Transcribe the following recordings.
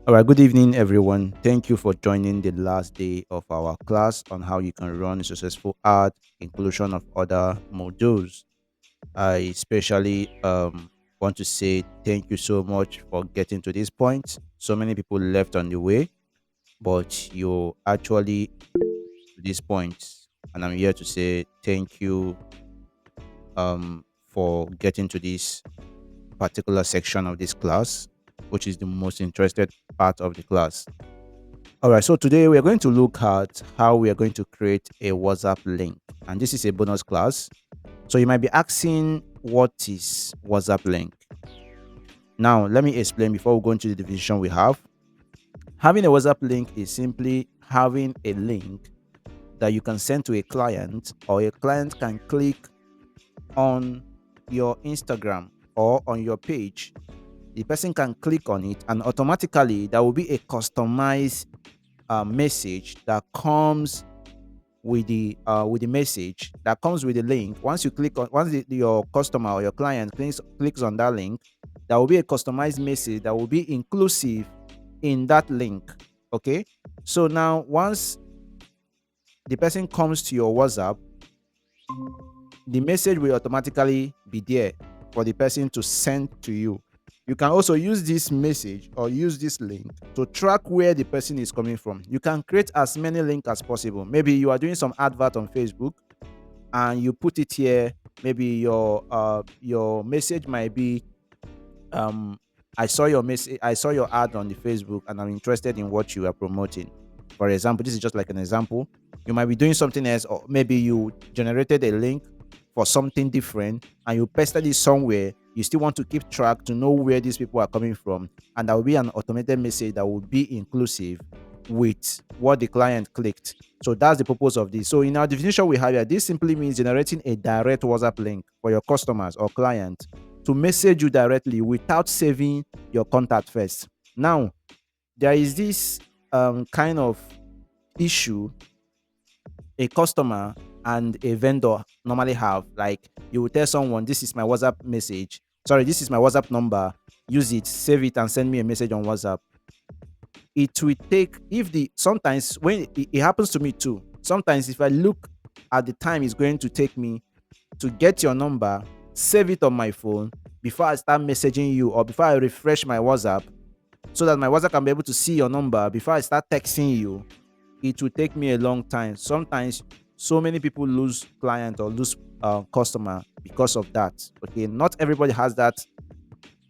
All right, good evening, everyone. Thank you for joining the last day of our class on how you can run a successful ad inclusion of other modules. I especially want to say thank you so much for getting to this point. So many people left on the way, but you actually to this point, and I'm here to say thank you for getting to this particular section of this class, which is the most interested part of the class. All right, so today we are going to look at how we are going to create a WhatsApp link. And this is a bonus class. So you might be asking, what is WhatsApp link? Now, let me explain before we go into the definition we have. Having a WhatsApp link is simply having a link that you can send to a client, or a client can click on your Instagram or on your page. The person can click on it, and automatically there will be a customized message that comes with the message that comes with the link. Once you click on, your customer or your client clicks on that link, there will be a customized message that will be inclusive in that link. Okay, so now once the person comes to your WhatsApp, the message will automatically be there for the person to send to you. You can also use this message or use this link to track where the person is coming from. You can create as many links as possible. Maybe you are doing some advert on Facebook and you put it here. Maybe your message might be, um I saw your ad on the Facebook and I'm interested in what you are promoting. For example, this is just like an example. You might be doing something else, or maybe you generated a link for something different and you pasted it somewhere. You still want to keep track to know where these people are coming from, and there will be an automated message that will be inclusive with what the client clicked. So that's the purpose of this. So in our definition we have here, this simply means generating a direct WhatsApp link for your customers or clients to message you directly without saving your contact first. Now, there is this kind of issue a customer and a vendor normally have. Like, you will tell someone, this is my WhatsApp message. Sorry, this is my WhatsApp number. Use it, save it, and send me a message on WhatsApp. It will take, if the sometimes when it happens to me too. Sometimes if I look at the time it's going to take me to get your number, save it on my phone before I start messaging you, or before I refresh my WhatsApp so that my WhatsApp can be able to see your number before I start texting you, it will take me a long time. Sometimes so many people lose client or lose customer because of that. Okay, not everybody has that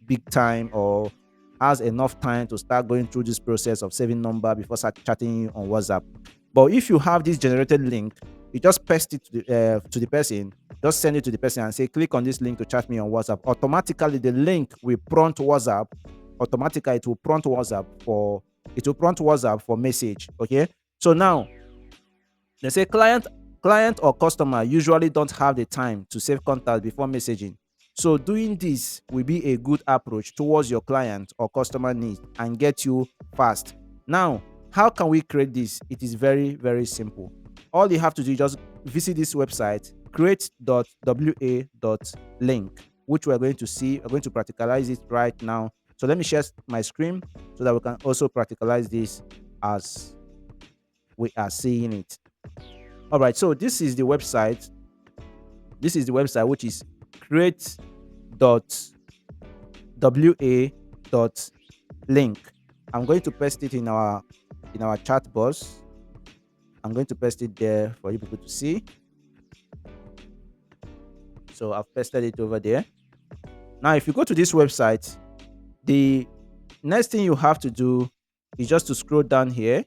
big time or has enough time to start going through this process of saving number before start chatting you on WhatsApp. But if you have this generated link, you just paste it to the person, just send it to the person and say, click on this link to chat me on WhatsApp. Automatically, the link will prompt WhatsApp. Automatically, it will prompt WhatsApp for message. Okay. So now they say client or customer usually don't have the time to save contact before messaging. So doing this will be a good approach towards your client or customer needs and get you fast. Now, how can we create this? It is very, very simple. All you have to do is just visit this website, create.wa.link, which we're going to see. We're going to practicalize it right now. So let me share my screen so that we can also practicalize this as we are seeing it. All right, so this is the website. This is the website, which is create.wa.link. I'm going to paste it in our chat box. I'm going to paste it there for you people to see. So I've pasted it over there. Now, if you go to this website, the next thing you have to do is just to scroll down here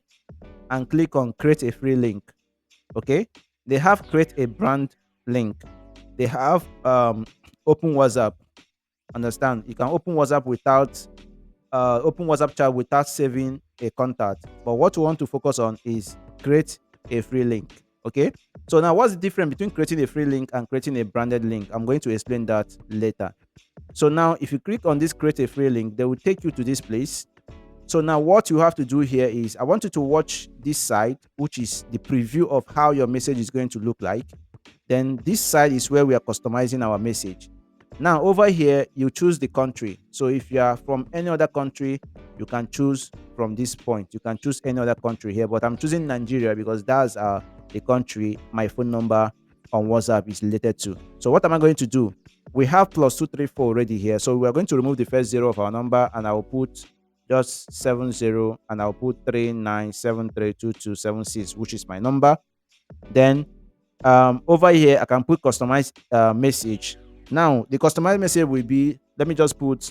and click on create a free link. Okay, they have create a brand link. They have open WhatsApp. Understand, you can open WhatsApp without open WhatsApp chat without saving a contact. But what we want to focus on is create a free link. Okay, so now what's the difference between creating a free link and creating a branded link? I'm going to explain that later. So now if you click on this create a free link, they will take you to this place. So now what you have to do here is, I want you to watch this side, which is the preview of how your message is going to look like. Then this side is where we are customizing our message. Now over here, you choose the country. So if you are from any other country, you can choose from this point. You can choose any other country here, but I'm choosing Nigeria because that's the country my phone number on WhatsApp is related to. So what am I going to do? We have +234 already here. So we are going to remove the first zero of our number, and I will put just 70, and I'll put 39732276, which is my number. Then over here I can put customized message. Now the customized message will be, let me just put,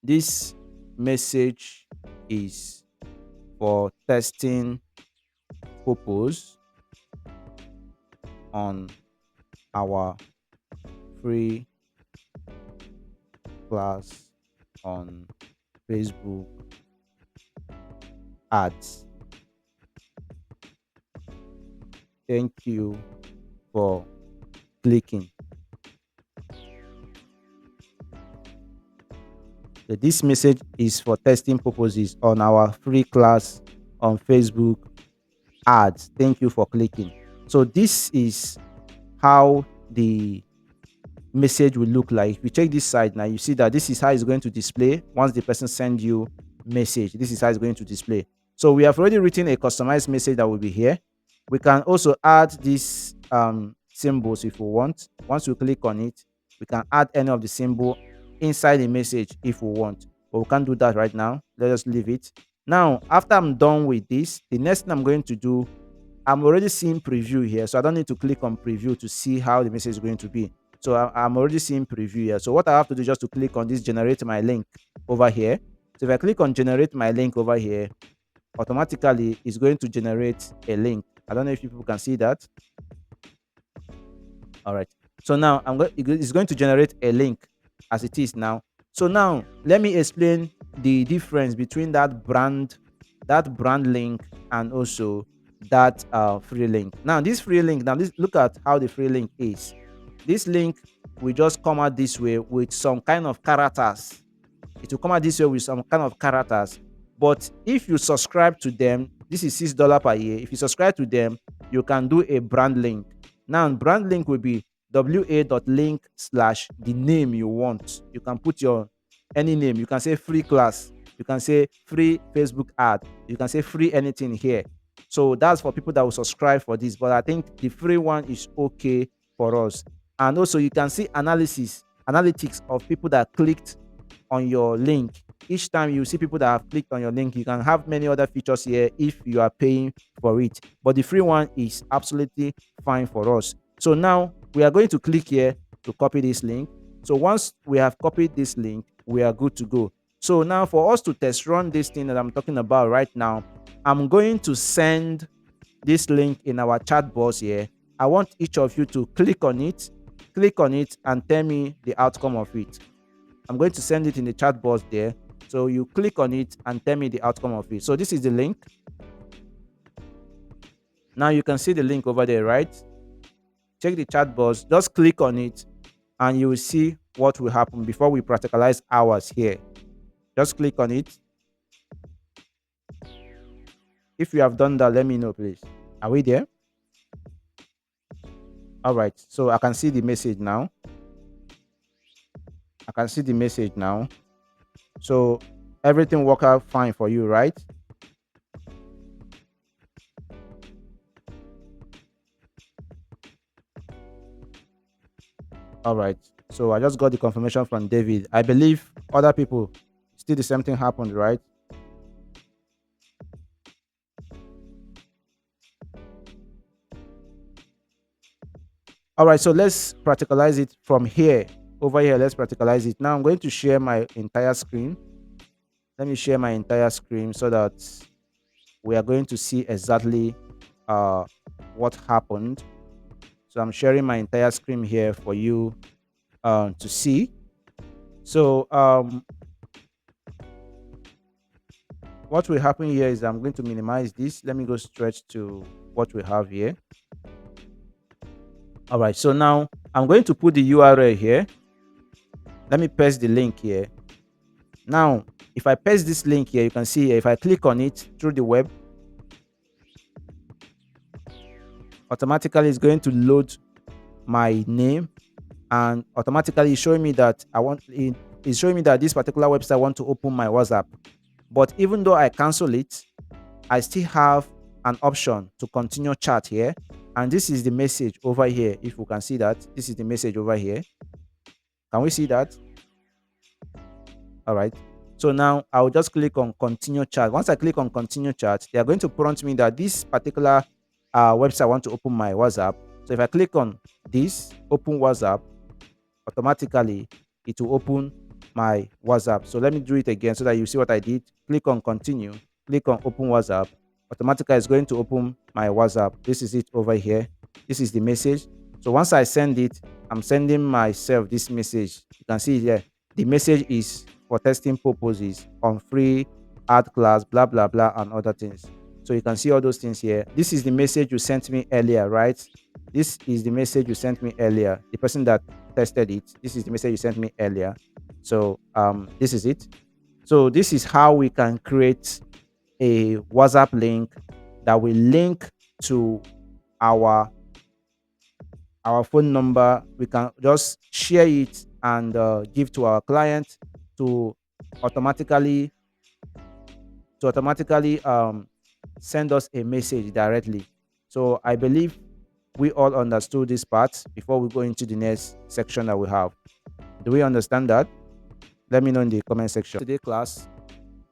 this message is for testing purpose on our free class on Facebook ads. Thank you for clicking. So this message is for testing purposes on our free class on Facebook ads. Thank you for clicking. So this is how the message will look like. If you check this side now, you see that this is how it's going to display once the person sends you message. This is how it's going to display. So we have already written a customized message that will be here. We can also add these symbols if we want. Once we click on it, we can add any of the symbol inside the message if we want, but we can't do that right now. Let us leave it. Now after I'm done with this, the next thing I'm going to do, I'm already seeing preview here, so I don't need to click on preview to see how the message is going to be. So I'm already seeing preview here. So what I have to do is just to click on this generate my link over here. So if I click on generate my link over here, automatically it's going to generate a link. I don't know if people can see that. All right. So now it's going to generate a link as it is now. So now let me explain the difference between that brand link and also that free link. Now this free link, now look at how the free link is. This link will just come out this way with some kind of characters. It will come out this way with some kind of characters. But if you subscribe to them, this is $6 per year. If you subscribe to them, you can do a brand link. Now brand link will be wa.link/ the name you want. You can put your any name. You can say free class, you can say free Facebook ad, you can say free anything here. So that's for people that will subscribe for this, but I think the free one is okay for us. And also you can see analytics of people that clicked on your link. Each time you see people that have clicked on your link, you can have many other features here if you are paying for it, but the free one is absolutely fine for us. So now we are going to click here to copy this link. So once we have copied this link, we are good to go. So now for us to test run this thing that I'm talking about right now, I'm going to send this link in our chat box here. I want each of you to click on it and tell me the outcome of it. I'm going to send it in the chat box there. So you click on it and tell me the outcome of it. So this is the link. Now you can see the link over there, right? Check the chat box, just click on it and you will see what will happen before we practicalize ours here. Just click on it. If you have done that, let me know, please. Are we there? All right, so I can see the message now. So everything worked out fine for you, right? All right, so I just got the confirmation from David. I believe other people still the same thing happened, right? All right, so let's practicalize it from here. Over here, let's practicalize it. Now I'm going to share my entire screen. Let me share my entire screen so that we are going to see exactly what happened. So I'm sharing my entire screen here for you to see. So what will happen here is I'm going to minimize this. Let me go straight to what we have here. All right, so now I'm going to put the URL here. Let me paste the link here. Now, if I paste this link here, you can see here, if I click on it through the web, automatically it's going to load my name and automatically it's showing me that it's showing me that this particular website want to open my WhatsApp. But even though I cancel it, I still have an option to continue chat here. And this is the message over here. If you can see that, this is the message over here. Can we see that? All right. So now I'll just click on continue chat. Once I click on continue chat, they are going to prompt me that this particular website want to open my WhatsApp. So if I click on this, open WhatsApp, automatically it will open my WhatsApp. So let me do it again so that you see what I did. Click on continue, click on open WhatsApp. Automatically it's going to open my WhatsApp. This is it over here. This is the message. So once I send it, I'm sending myself this message. You can see here. The message is for testing purposes on free art class, blah blah blah, and other things. So you can see all those things here. This is the message you sent me earlier, right? This is the message you sent me earlier. The person that tested it, this is the message you sent me earlier. So this is it. So this is how we can create a WhatsApp link that will link to our phone number. We can just share it and give to our client to automatically send us a message directly. So I believe we all understood this part before we go into the next section that we have. Do we understand that? Let me know in the comment section. Today class,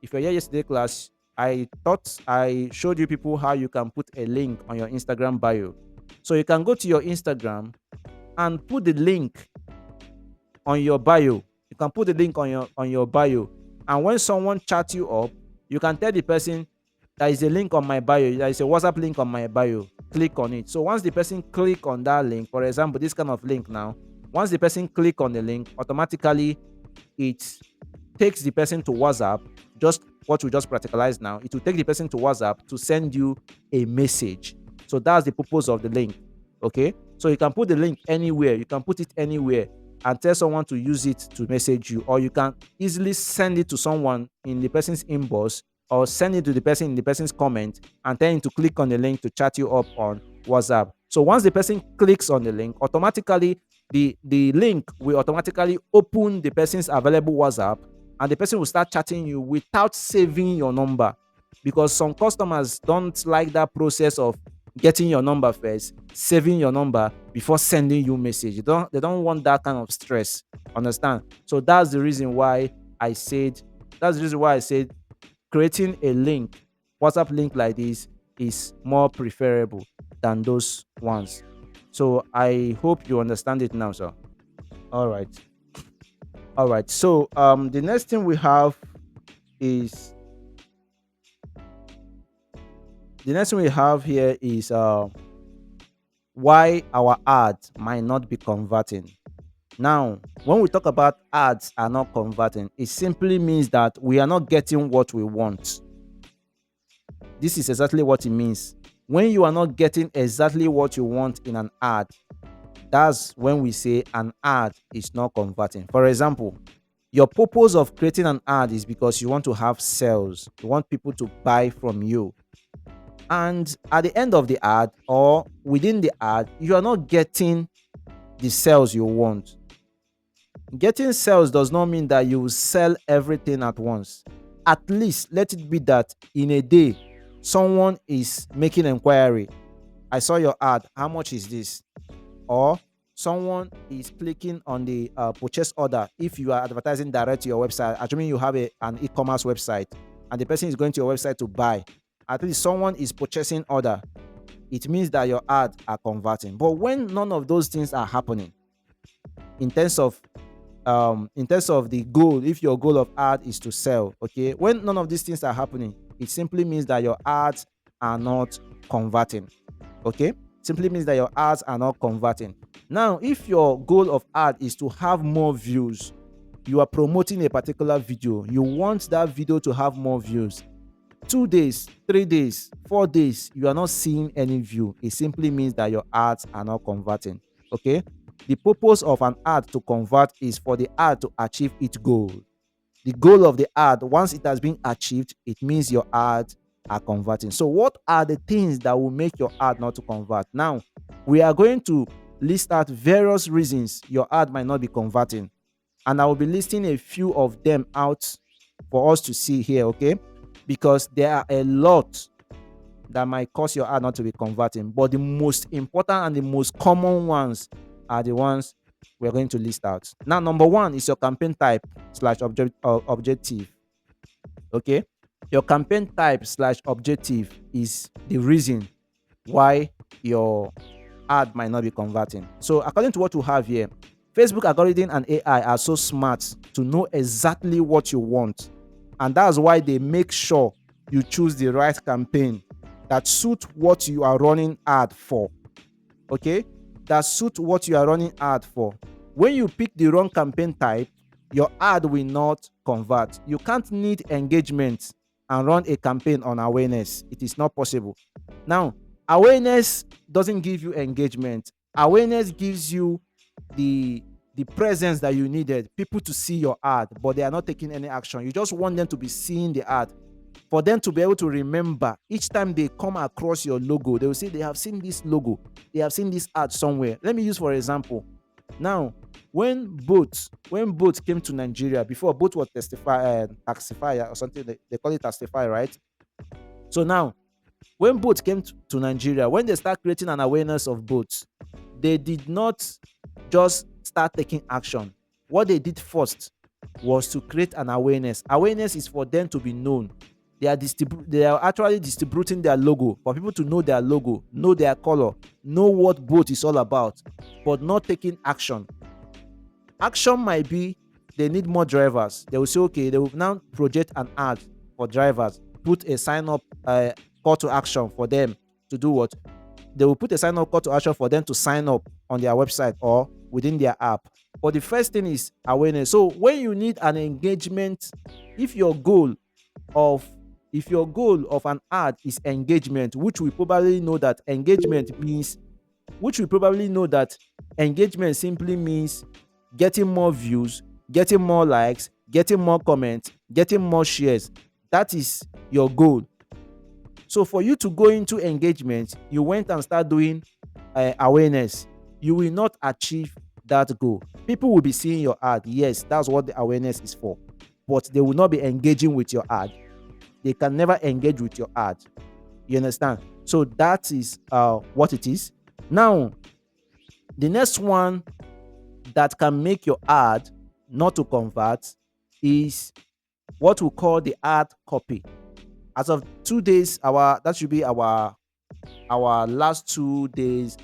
if you're here yesterday class, I thought I showed you people how you can put a link on your Instagram bio. So you can go to your Instagram and put the link on your bio. You can put the link on your bio, and when someone chats you up, you can tell the person there is a link on my bio. There is a WhatsApp link on my bio. Click on it. So once the person click on that link, for example, this kind of link now, once the person click on the link, automatically it takes the person to WhatsApp. Just what we just practicalized now, it will take the person to WhatsApp to send you a message. So that's the purpose of the link. Okay, so you can put the link anywhere. You can put it anywhere and tell someone to use it to message you, or you can easily send it to someone in the person's inbox, or send it to the person in the person's comment and tell him to click on the link to chat you up on WhatsApp. So once the person clicks on the link, automatically the link will automatically open the person's available WhatsApp, and the person will start chatting you without saving your number, because some customers don't like that process of getting your number first, saving your number before sending you message. They don't want that kind of stress. Understand? So that's the reason why I said creating a link, WhatsApp link like this, is more preferable than those ones. So I hope you understand it now, sir. All right. So the next thing we have is here is why our ads might not be converting. Now, when we talk about ads are not converting, it simply means that we are not getting what we want. This is exactly what it means. When you are not getting exactly what you want in an ad, that's when we say an ad is not converting. For example, your purpose of creating an ad is because you want to have sales. You want people to buy from you. And at the end of the ad, or within the ad, you are not getting the sales you want. Getting sales does not mean that you will sell everything at once. At least let it be that in a day, someone is making inquiry. I saw your ad. How much is this? Or someone is clicking on the purchase order. If you are advertising direct to your website, assuming you have an e-commerce website, and the person is going to your website to buy, at least someone is purchasing order. It means that your ads are converting. But when none of those things are happening, in terms of the goal, if your goal of ad is to sell, okay, when none of these things are happening, it simply means that your ads are not converting. Okay, simply means that your ads are not converting. Now, if your goal of ad is to have more views, you are promoting a particular video, you want that video to have more views. 2 days, 3 days, 4 days, you are not seeing any view. It simply means that your ads are not converting. Okay, the purpose of an ad to convert is for the ad to achieve its goal. The goal of the ad, once it has been achieved, it means your ads are converting. So what are the things that will make your ad not to convert? Now, we are going to list out various reasons your ad might not be converting. And I will be listing a few of them out for us to see here, okay? Because there are a lot that might cause your ad not to be converting. But the most important and the most common ones are the ones we're going to list out. Now, number one is your campaign type slash objective. Okay. Your campaign type slash objective is the reason why your ad might not be converting. So, according to what we have here, Facebook algorithm and AI are so smart to know exactly what you want. And that's why they make sure you choose the right campaign that suit what you are running ad for. Okay? That suit what you are running ad for. When you pick the wrong campaign type, your ad will not convert. You can't need engagement and run a campaign on awareness. It is not possible. Now, awareness doesn't give you engagement. Awareness gives you the presence that you needed, people to see your ad, but they are not taking any action. You just want them to be seeing the ad, for them to be able to remember each time they come across your logo. They will say they have seen this logo, they have seen this ad somewhere. Let me use for example. Now, when boat came to Nigeria, before boat was taxify or something, they call it taxify, right? So now, when boat came to Nigeria, when they start creating an awareness of boats, they did not just start taking action. What they did first was to create an awareness. Awareness is for them to be known. They are actually distributing their logo for people to know their logo, know their color, know what boat is all about, but not taking action. Action might be they need more drivers. They will say, okay, they will now project an ad for drivers, put a sign up call to action for them to do what? They will put a sign up call to action for them to sign up on their website or within their app. But the first thing is awareness. So when you need an engagement, if your goal of an ad is engagement, which we probably know that engagement simply means getting more views, getting more likes, getting more comments, getting more shares. That is your goal. So for you to go into engagement, you went and start doing awareness. You will not achieve that goal. People will be seeing your ad. Yes, that's what the awareness is for. But they will not be engaging with your ad. They can never engage with your ad. You understand? So that is what it is. Now, the next one that can make your ad not to convert is what we call the ad copy. As of 2 days, that should be our last 2 days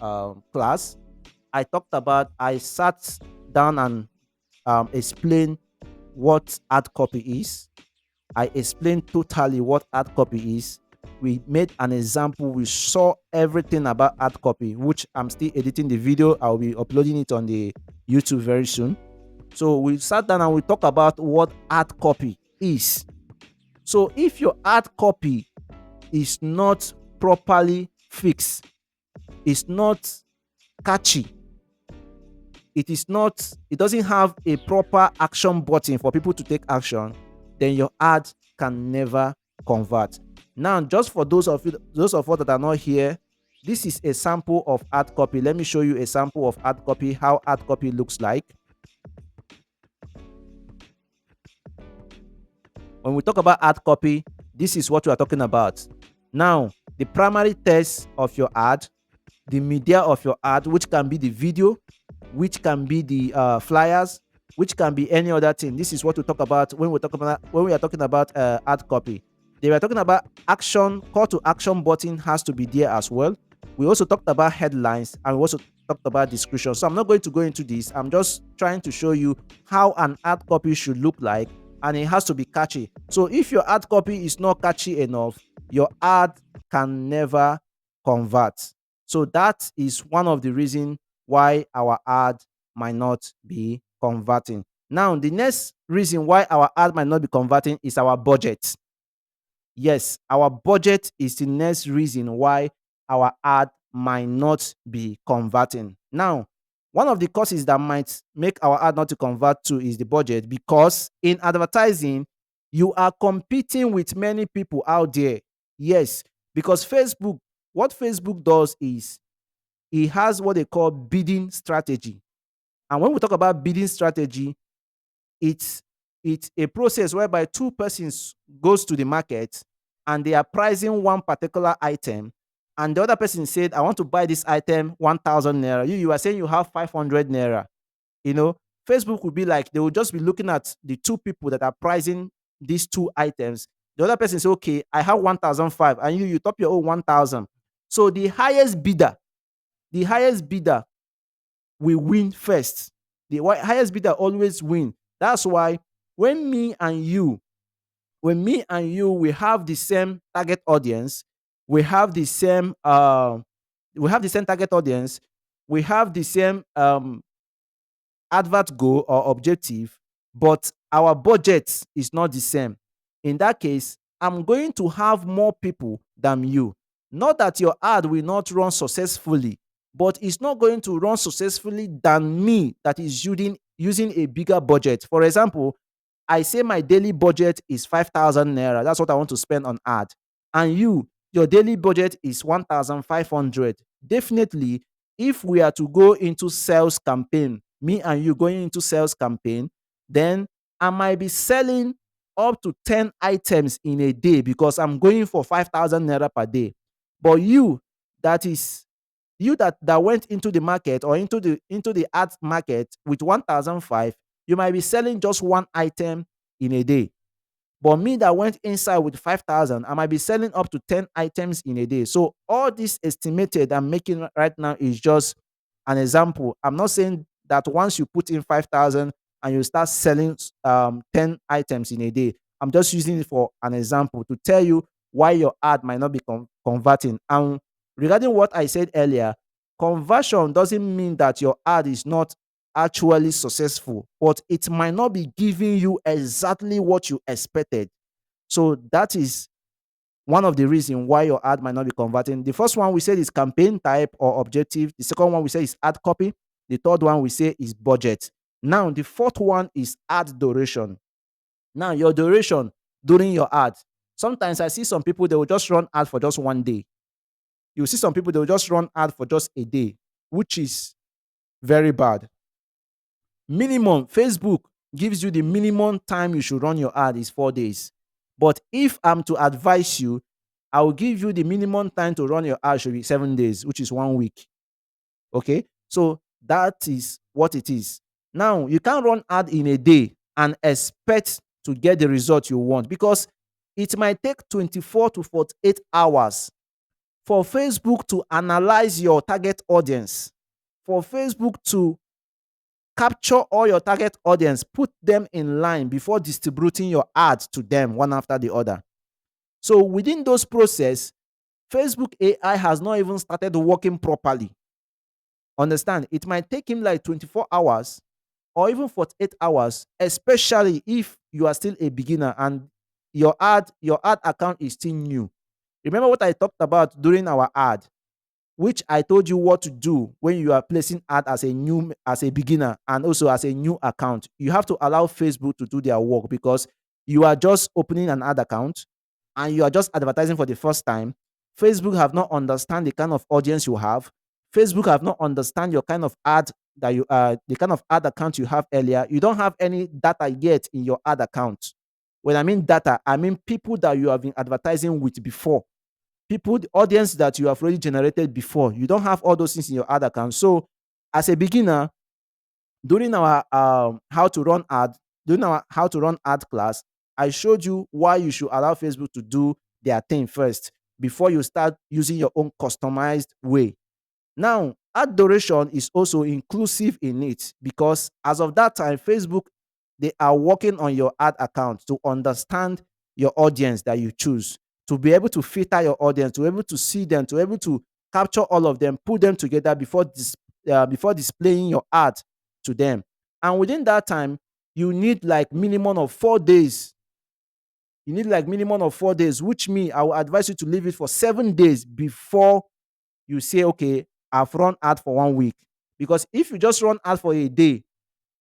class. I sat down and explained what ad copy is. I explained totally what ad copy is. We made an example. We saw everything about ad copy, which I'm still editing the video. I'll be uploading it on the YouTube very soon. So we sat down and we talked about what ad copy is. So if your ad copy is not properly fixed, it's not catchy, it doesn't have a proper action button for people to take action, then your ad can never convert. Now, just for those of us that are not here, this is a sample of ad copy. Let me show you a sample of ad copy, how ad copy looks like. When we talk about ad copy, this is what we are talking about. Now, the primary text of your ad, the media of your ad, which can be the video, which can be the flyers, which can be any other thing. This is what we talk about when we are talking about ad copy. They were talking about action, call to action button has to be there as well. We also talked about headlines, and we also talked about description. So I'm not going to go into this. I'm just trying to show you how an ad copy should look like, and it has to be catchy. So if your ad copy is not catchy enough, your ad can never convert. So that is one of the reasons why our ad might not be converting. Now, the next reason why our ad might not be converting is our budget. Yes, our budget is the next reason why our ad might not be converting. Now, one of the causes that might make our ad not to convert to is the budget, because in advertising, you are competing with many people out there. Yes, because what Facebook does is it has what they call bidding strategy. And when we talk about bidding strategy, it's it's a process whereby two persons goes to the market and they are pricing one particular item, and the other person said, I want to buy this item 1000 naira. You are saying you have 500 naira. you know Facebook will be like, they will just be looking at the two people that are pricing these two items. The other person say, okay, I have 1005, and you top your own 1000. So the highest bidder will win first. The highest bidder always win. That's why when me and you we have the same target audience, we have the same target audience, we have the same advert goal or objective, but our budget is not the same. In that case, I'm going to have more people than you. Not that your ad will not run successfully, but it's not going to run successfully than me that is using a bigger budget. For example, I say my daily budget is 5,000 naira. That's what I want to spend on ad. And your daily budget is 1,500. Definitely, if we are to go into sales campaign, me and you going into sales campaign, then I might be selling up to 10 items in a day because I'm going for 5,000 naira per day. But that is that went into the market or into the ad market with 1,005, you might be selling just one item in a day. But me that went inside with 5,000, I might be selling up to 10 items in a day. So all this estimated I'm making right now is just an example. I'm not saying that once you put in 5,000 and you start selling 10 items in a day. I'm just using it for an example to tell you why your ad might not be converting. And regarding what I said earlier, conversion doesn't mean that your ad is not actually successful, but it might not be giving you exactly what you expected. So that is one of the reasons why your ad might not be converting. The first one we said is campaign type or objective. The second one we say is ad copy. The third one we say is budget. Now, the fourth one is ad duration. Now, your duration during your ad. Sometimes I see some people, they will just run ad for just one day. You see some people, they will just run ad for just a day, which is very bad. Minimum, Facebook gives you the minimum time you should run your ad is 4 days. But if I'm to advise you, I will give you the minimum time to run your ad should be 7 days, which is 1 week. Okay, so that is what it is. Now, you can't run ad in a day and expect to get the result you want, because it might take 24 to 48 hours for Facebook to analyze your target audience, for Facebook to capture all your target audience, put them in line before distributing your ads to them one after the other. So within those process, Facebook AI has not even started working properly. Understand? It might take him like 24 hours or even 48 hours, especially if you are still a beginner and your ad account is still new. Remember what I talked about during our ad, which I told you what to do when you are placing ad as a beginner and also as a new account. You have to allow Facebook to do their work, because you are just opening an ad account and you are just advertising for the first time. Facebook have not understand the kind of audience you have. Facebook have not understand your kind of ad that you the kind of ad account you have earlier. You don't have any data yet in your ad account. When I mean data, I mean people that you have been advertising with before, people, the audience that you have already generated before. You don't have all those things in your ad account. So as a beginner, during our how to run ad class, I showed you why you should allow Facebook to do their thing first before you start using your own customized way. Now, ad duration is also inclusive in it, because as of that time, Facebook, they are working on your ad account to understand your audience that you choose, to be able to filter your audience, to be able to see them, to be able to capture all of them, put them together before displaying your ad to them. And within that time, you need like minimum of 4 days. You need like minimum of 4 days, which means I will advise you to leave it for 7 days before you say, okay, I've run ad for 1 week. Because if you just run ad for a day,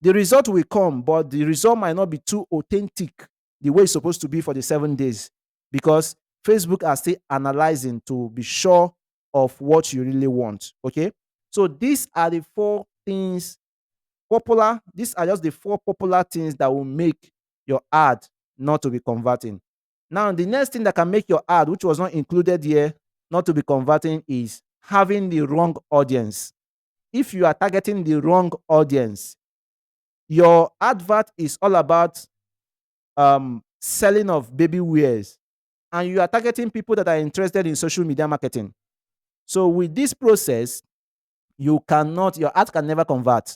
the result will come, but the result might not be too authentic the way it's supposed to be for the 7 days, because Facebook are still analyzing to be sure of what you really want. Okay. So these are the four things popular. These are just the four popular things that will make your ad not to be converting. Now, the next thing that can make your ad, which was not included here, not to be converting is having the wrong audience. If you are targeting the wrong audience, your advert is all about selling of baby wears, and you are targeting people that are interested in social media marketing. So with this process, your ad can never convert,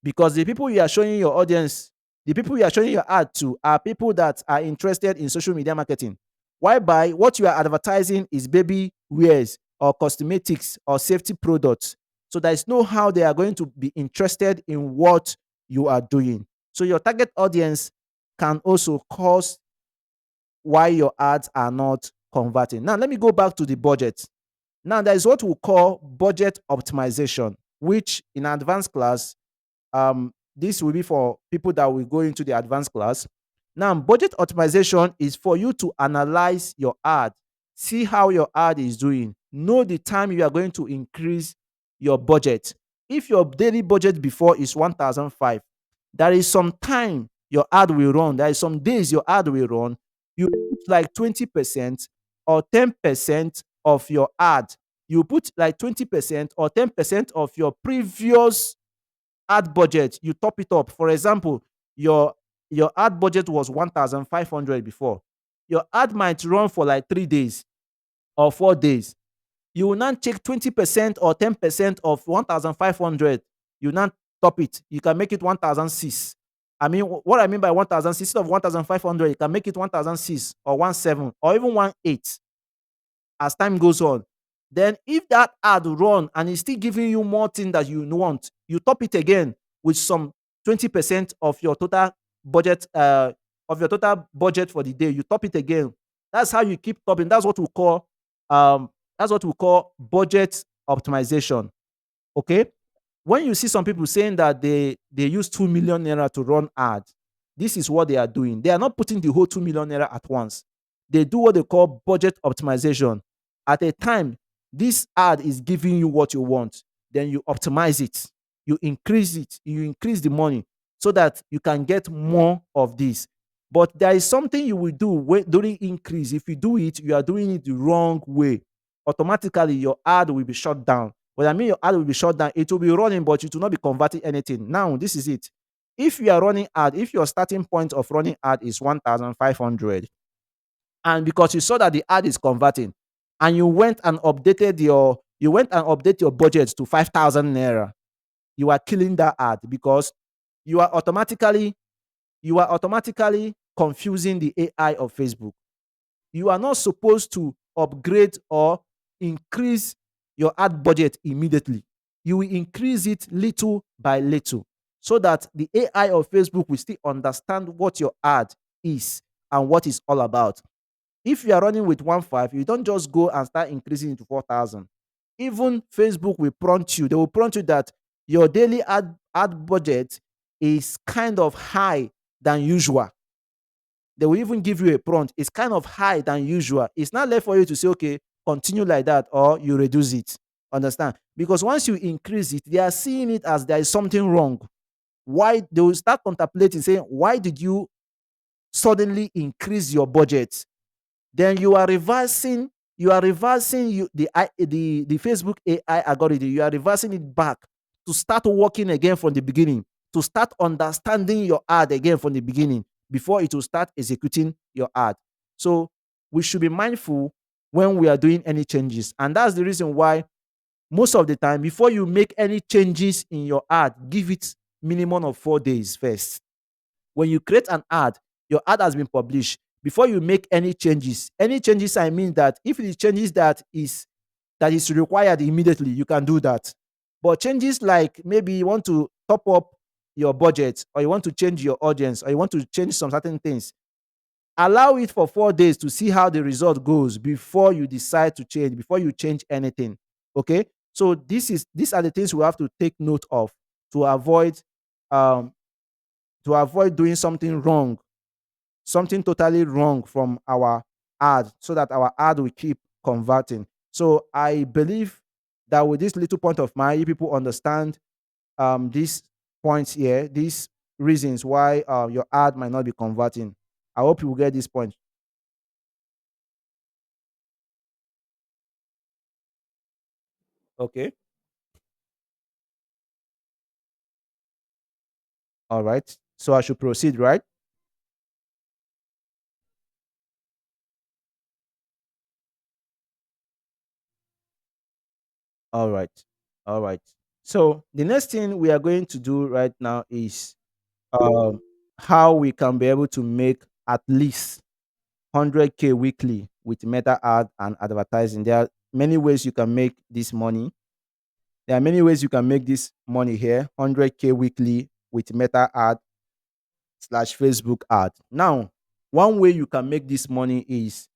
because the people you are showing your audience, the people you are showing your ad to, are people that are interested in social media marketing. Whereby what you are advertising is baby wears or cosmetics or safety products. So there is no how they are going to be interested in what you are doing. So your target audience can also cause why your ads are not converting. Now, let me go back to the budget. Now, there is what we call budget optimization, which in advanced class, this will be for people that will go into the advanced class. Now, budget optimization is for you to analyze your ad, see how your ad is doing, know the time you are going to increase your budget. If your daily budget before is 1,005, there is some time your ad will run. There is some days your ad will run. You put like 20% or 10% of your ad. You put like 20% or 10% of your previous ad budget, you top it up. For example, your ad budget was 1,500 before. Your ad might run for like 3 days or 4 days. You will now take 20% or 10% of 1,500. You now top it. You can make it 1,006. I mean, what I mean by 1,006, instead of 1,500, you can make it 1,006 or 1,7 or even 1,8 as time goes on. Then if that ad run and it's still giving you more thing that you want, you top it again with some 20% of your total budget for the day. You top it again. That's how you keep topping. Um that's what we call budget optimization. Okay. When you see some people saying that they use 2 million naira to run ads, this is what they are doing. They are not putting the whole 2 million naira at once. They do what they call budget optimization. At a time, this ad is giving you what you want, then you optimize it, you increase the money so that you can get more of this. But there is something you will do during increase. If you do it, you are doing it the wrong way. Automatically, your ad will be shut down. When I mean your ad will be shut down, it will be running, but it will not be converting anything. Now, this is it. If you are running ad, if your starting point of running ad is 1,500, and because you saw that the ad is converting, and you went and update your budget to 5,000 naira, you are killing that ad, because you are automatically confusing the AI of Facebook. You are not supposed to upgrade or increase your ad budget immediately. You will increase it little by little, so that the AI of Facebook will still understand what your ad is and what it's all about. If you are running with 1.5, you don't just go and start increasing it to 4,000. Even Facebook will prompt you. They will prompt you that your daily ad budget is kind of high than usual. They will even give you a prompt. It's kind of high than usual. It's not left for you to say, okay, continue like that, or you reduce it. Understand? Because once you increase it, they are seeing it as there is something wrong. Why? They will start contemplating, saying, why did you suddenly increase your budget? Then the Facebook AI algorithm. You are reversing it back to start working again from the beginning, to start understanding your ad again from the beginning, before it will start executing your ad. So we should be mindful when we are doing any changes, and that's the reason why most of the time, before you make any changes in your ad, give it minimum of 4 days first. When you create an ad, your ad has been published. Before you make any changes, I mean that if it is changes that is required immediately, you can do that. But changes like maybe you want to top up your budget, or you want to change your audience, or you want to change some certain things, allow it for 4 days to see how the result goes before you decide to change, before you change anything. Okay. So these are the things we have to take note of to avoid um doing something wrong, something totally wrong from our ad, so that our ad will keep converting. So I believe that with this little point of mine, you people understand these points here, these reasons why your ad might not be converting. I hope you will get this point. Okay. All right. So I should proceed, right? All right. All right. So the next thing we are going to do right now is um, how we can be able to make at least 100K weekly with meta ad and advertising. There are many ways you can make this money. There are many ways you can make this money here. 100K weekly with meta ad slash Facebook ad. Now, one way you can make this money is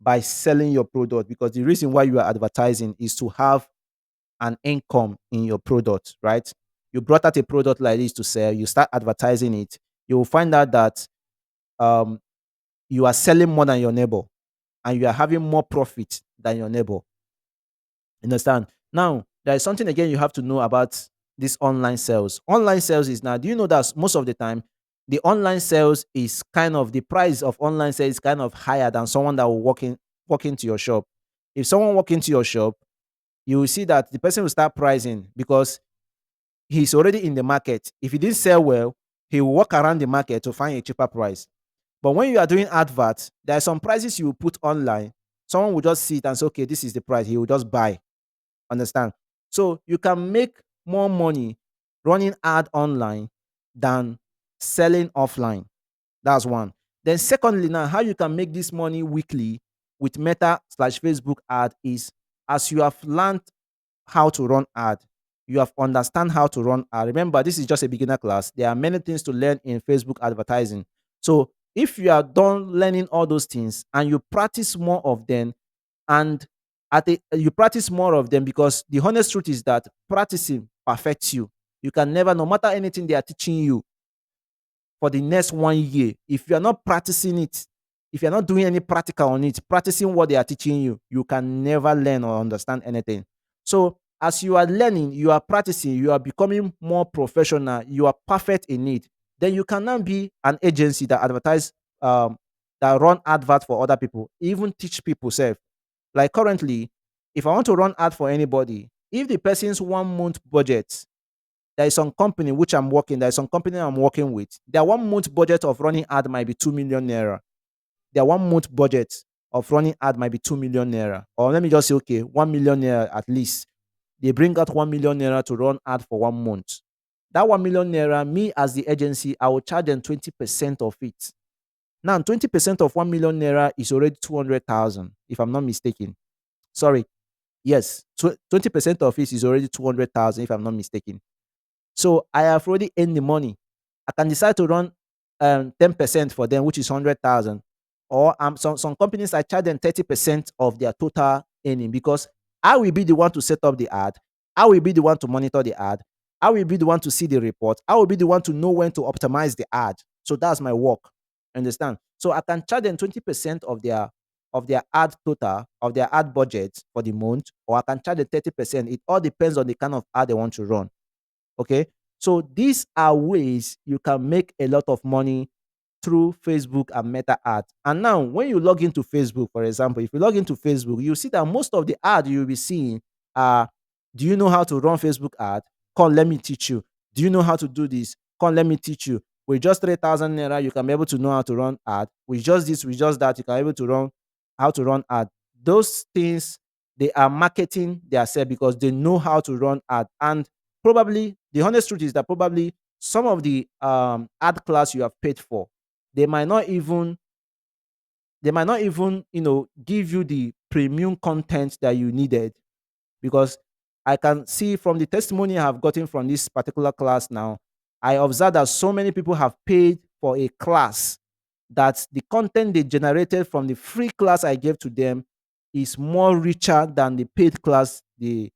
by selling your product, because the reason why you are advertising is to have an income in your product, right? You brought out a product like this to sell, you start advertising it, you will find out that um, you are selling more than your neighbor and you are having more profit than your neighbor. Understand? Now, there is something again you have to know about this online sales. Online sales is now, do you know that most of the time, the online sales is kind of the price of online sales is kind of higher than someone that will walk into your shop. If someone walk into your shop, you will see that the person will start pricing because he's already in the market. If he didn't sell well, he will walk around the market to find a cheaper price. But when you are doing adverts, there are some prices you will put online. Someone will just see it and say, okay, this is the price. He will just buy. Understand? So you can make more money running ad online than selling offline. That's one. Then, secondly, now how you can make this money weekly with Meta slash Facebook ad is as you have learned how to run ad, you have understand how to run ad. Remember, this is just a beginner class. There are many things to learn in Facebook advertising. So if you are done learning all those things and you practice more of them, and you practice more of them, because the honest truth is that practicing perfects you. You can never, no matter anything they are teaching you for the next 1 year, if you are not practicing it, if you're not doing any practical on it, practicing what they are teaching you, you can never learn or understand anything. So as you are learning, you are practicing, you are becoming more professional, you are perfect in it, then you can now be an agency that advertise, um, that run advert for other people, even teach people self. Like currently, if I want to run ad for anybody, if the person's 1 month budget, there is some company which I'm working, there is some company I'm working with, their 1 month budget of running ad might be 2 million naira. Their 1 month budget of running ad might be 2 million naira. Or let me just say, okay, 1 million naira at least. They bring out 1 million naira to run ad for 1 month. That 1 million naira, me as the agency, I will charge them 20% of it. Now, 20% of 1 million naira is already 200,000, if I'm not mistaken. Sorry. Yes. 20% of it is already 200,000, if I'm not mistaken. So I have already earned the money. I can decide to run 10% for them, which is 100,000. Or some companies, I charge them 30% of their total earning, because I will be the one to set up the ad. I will be the one to monitor the ad. I will be the one to see the report. I will be the one to know when to optimize the ad. So that's my work. Understand? So I can charge them 20% of their ad total, of their ad budget for the month, or I can charge them 30%. It all depends on the kind of ad they want to run. Okay. So these are ways you can make a lot of money through Facebook and Meta ads. And now, when you log into Facebook, for example, if you log into Facebook, you see that most of the ad you'll be seeing are, do you know how to run Facebook ad? Come, let me teach you. Do you know how to do this? Come, let me teach you. With just 3,000 naira, you can be able to know how to run ad. With just this, with just that, you can be able to run how to run ad. Those things, they are marketing themselves because they know how to run ad. And probably the honest truth is that probably some of the ad class you have paid for, they might not even give you the premium content that you needed, because I can see from the testimony I have gotten from this particular class now, I observe that so many people have paid for a class that the content they generated from the free class I gave to them is more richer than the paid class they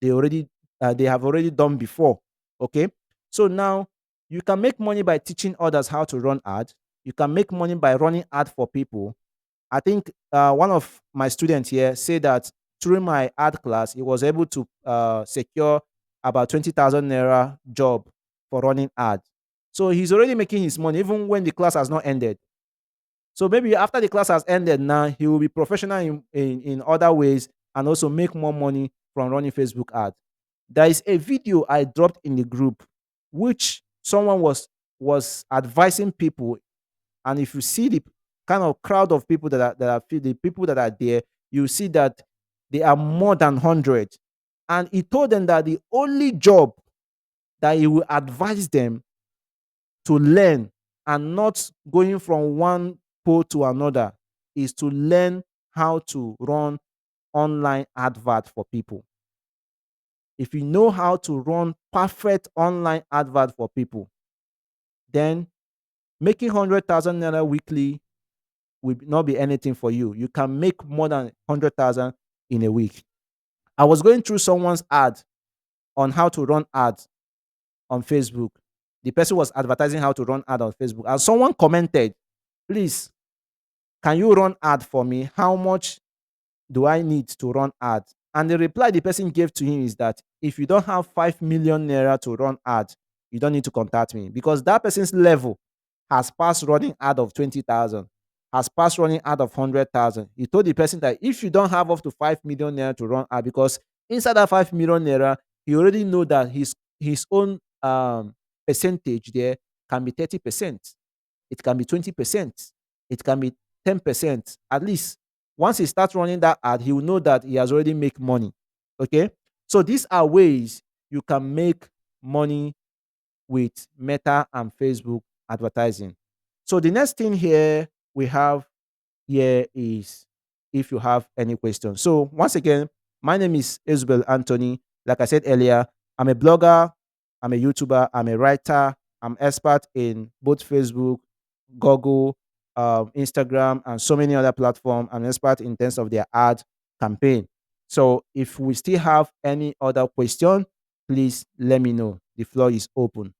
already they have already done before. Okay, so now you can make money by teaching others how to run ad. You can make money by running ad for people. I think one of my students here said that through my ad class, he was able to secure about 20,000 naira job for running ads. So he's already making his money even when the class has not ended. So maybe after the class has ended now, he will be professional in other ways and also make more money from running Facebook ads. There is a video I dropped in the group which someone was advising people, and if you see the kind of crowd of people the people that are there, you see that they are more than 100. And he told them that the only job that he will advise them to learn, and not going from one pole to another, is to learn how to run online advert for people. If you know how to run perfect online advert for people, then making 100,000 naira weekly will not be anything for you. You can make more than 100,000 in a week. I was going through someone's ad on how to run ads on Facebook. The person was advertising how to run ad on Facebook, and someone commented, "Please, can you run ad for me? How much do I need to run ads?" And the reply the person gave to him is that if you don't have 5 million naira to run ads, you don't need to contact me, because that person's level has passed running ad of 20,000, has passed running ad of 100,000. He told the person that if you don't have up to 5 million naira to run ad, because inside that 5 million naira, he already know that his own percentage there can be 30%, it can be 20%, it can be 10%. At least once he starts running that ad, he will know that he has already make money. Okay, so these are ways you can make money with Meta and Facebook advertising. So the next thing here we have here is if you have any questions. So once again, my name is 𝗬𝗲𝗰𝗁. Like I said earlier, I'm a blogger, I'm a YouTuber, I'm a writer, I'm expert in both Facebook, Google, Instagram, and so many other platforms. I'm an expert in terms of their ad campaign. So if we still have any other question, please let me know. The floor is open.